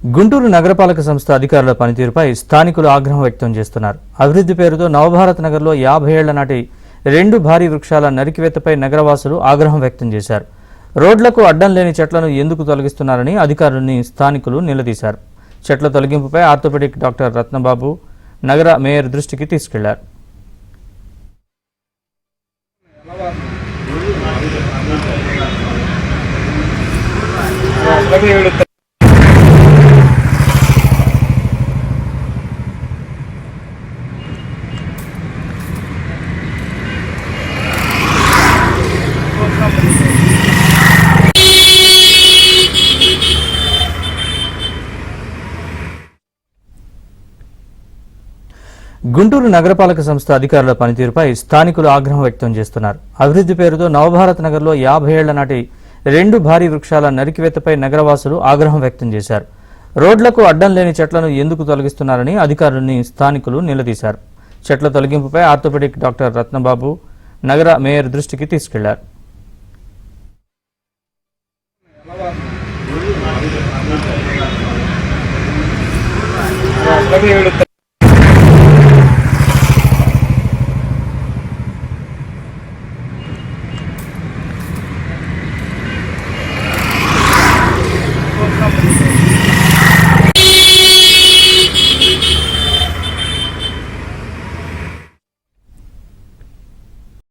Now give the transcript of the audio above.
గుంటూరు నగరపాలక సంస్థ అధికారుల పనితీరుపై స్థానికులు ఆగ్రహం వ్యక్తం చేస్తున్నారు. అభివృద్ధి పేరుతో నవభారత్ నగర్లో 50 ఏళ్ల నాటి 2 భారీ వృక్షాల నరికివేతపై నగరవాసులు ఆగ్రహం వ్యక్తం చేశారు. రోడ్లకు అడ్డం లేని చెట్లను ఎందుకు తొలగిస్తున్నారని అధికారులని స్థానికులు నిలదీశారు. చెట్ల తొలగింపుపై ఆర్థోపెడిక్ డాక్టర్ రత్నబాబు నగర మేయర్ దృష్టికి తీసుకెళ్లారు. గుంటూరు నగరపాలక సంస్థ అధికారుల పనితీరుపై స్థానికులు ఆగ్రహం వ్యక్తం చేస్తున్నారు. అభివృద్ధి పేరుతో నవభారత్ నగర్లో 50 ఏళ్ల నాటి 2 భారీ వృక్షాల నరికివేతపై నగరవాసులు ఆగ్రహం వ్యక్తం చేశారు. రోడ్లకు అడ్డం లేని చెట్లను ఎందుకు తొలగిస్తున్నారని అధికారులని స్థానికులు నిలదీశారు. చెట్ల తొలగింపుపై ఆర్థోపెడిక్ డాక్టర్ రత్నబాబు నగర మేయర్ దృష్టికి తీసుకెళ్లారు.